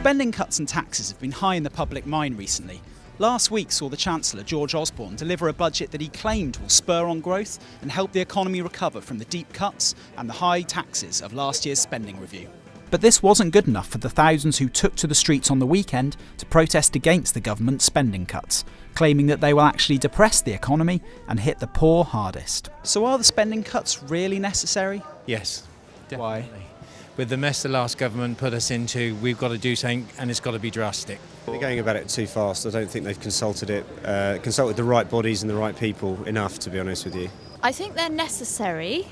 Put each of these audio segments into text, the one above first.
Spending cuts and taxes have been high in the public mind recently. Last week saw the Chancellor, George Osborne, deliver a budget that he claimed will spur on growth and help the economy recover from the deep cuts and the high taxes of last year's spending review. But this wasn't good enough for the thousands who took to the streets on the weekend to protest against the government's spending cuts, claiming that they will actually depress the economy and hit the poor hardest. So are the spending cuts really necessary? Yes, definitely. Why? With the mess the last government put us into, we've got to do something, and it's got to be drastic. They're going about it too fast. I don't think they've consulted the right bodies and the right people enough, to be honest with you. I think they're necessary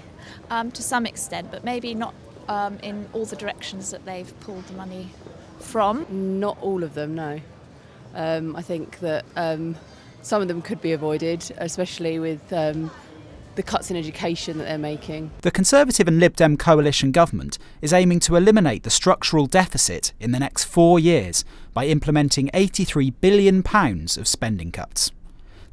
to some extent, but maybe not in all the directions that they've pulled the money from. Not all of them, no. I think that some of them could be avoided, especially with the cuts in education that they're making. The Conservative and Lib Dem coalition government is aiming to eliminate the structural deficit in the next 4 years by implementing £83 billion of spending cuts.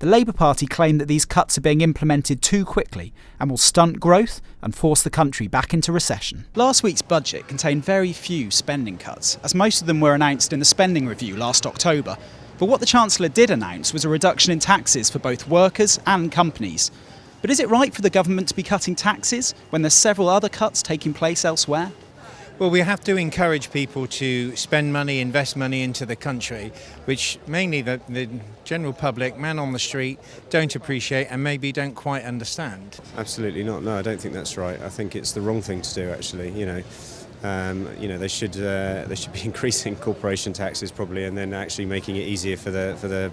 The Labour Party claim that these cuts are being implemented too quickly and will stunt growth and force the country back into recession. Last week's budget contained very few spending cuts, as most of them were announced in the spending review last October. But what the Chancellor did announce was a reduction in taxes for both workers and companies. But is it right for the government to be cutting taxes when there's several other cuts taking place elsewhere? Well, we have to encourage people to spend money, invest money into the country, which mainly the general public, man on the street, don't appreciate and maybe don't quite understand. Absolutely not. No, I don't think that's right. I think it's the wrong thing to do, actually. They should be increasing corporation taxes probably, and then actually making it easier for the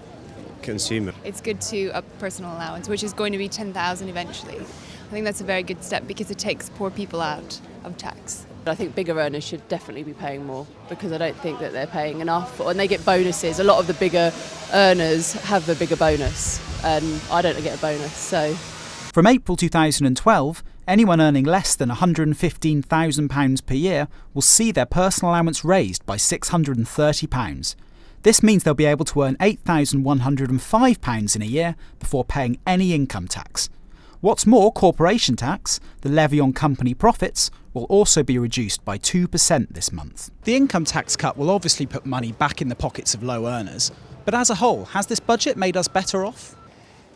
consumer. It's good to up personal allowance, which is going to be 10,000 eventually. I think that's a very good step because it takes poor people out of tax. I think bigger earners should definitely be paying more, because I don't think that they're paying enough. When they get bonuses, a lot of the bigger earners have a bigger bonus, and I don't get a bonus. So, from April 2012, anyone earning less than £115,000 per year will see their personal allowance raised by £630. This means they'll be able to earn £8,105 in a year before paying any income tax. What's more, corporation tax, the levy on company profits, will also be reduced by 2% this month. The income tax cut will obviously put money back in the pockets of low earners, but as a whole, has this budget made us better off?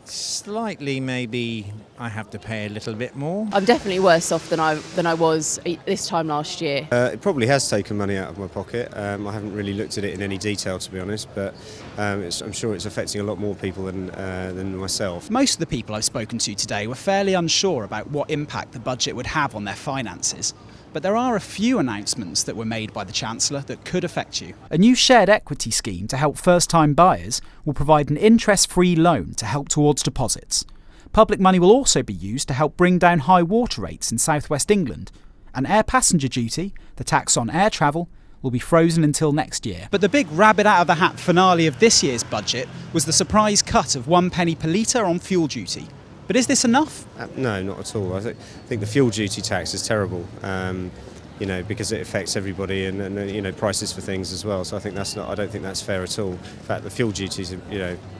Slightly, maybe I have to pay a little bit more. I'm definitely worse off than I was this time last year. It probably has taken money out of my pocket. I haven't really looked at it in any detail, to be honest, but I'm sure it's affecting a lot more people than myself. Most of the people I've spoken to today were fairly unsure about what impact the budget would have on their finances. But there are a few announcements that were made by the Chancellor that could affect you. A new shared equity scheme to help first-time buyers will provide an interest-free loan to help towards deposits. Public money will also be used to help bring down high water rates in southwest England. And air passenger duty, the tax on air travel, will be frozen until next year. But the big rabbit-out-of-the-hat finale of this year's budget was the surprise cut of 1 penny per litre on fuel duty. But is this enough? No, not at all. I think the fuel duty tax is terrible, because it affects everybody and prices for things as well. So I don't think that's fair at all. In fact, the fuel duty is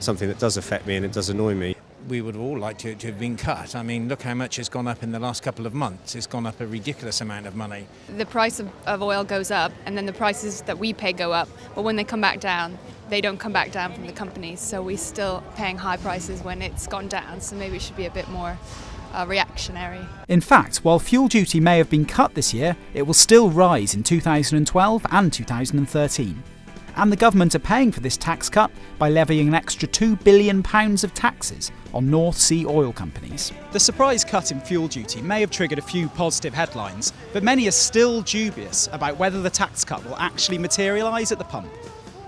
something that does affect me and it does annoy me. We would all like to have been cut. I mean, look how much has gone up in the last couple of months. It's gone up a ridiculous amount of money. The price of oil goes up, and then the prices that we pay go up, but when they come back down, they don't come back down from the companies, so we're still paying high prices when it's gone down, so maybe it should be a bit more reactionary. In fact, while fuel duty may have been cut this year, it will still rise in 2012 and 2013. And the government are paying for this tax cut by levying an extra £2 billion of taxes on North Sea oil companies. The surprise cut in fuel duty may have triggered a few positive headlines, but many are still dubious about whether the tax cut will actually materialise at the pump.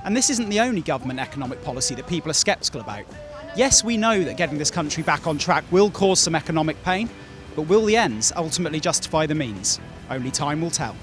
And this isn't the only government economic policy that people are sceptical about. Yes, we know that getting this country back on track will cause some economic pain, but will the ends ultimately justify the means? Only time will tell.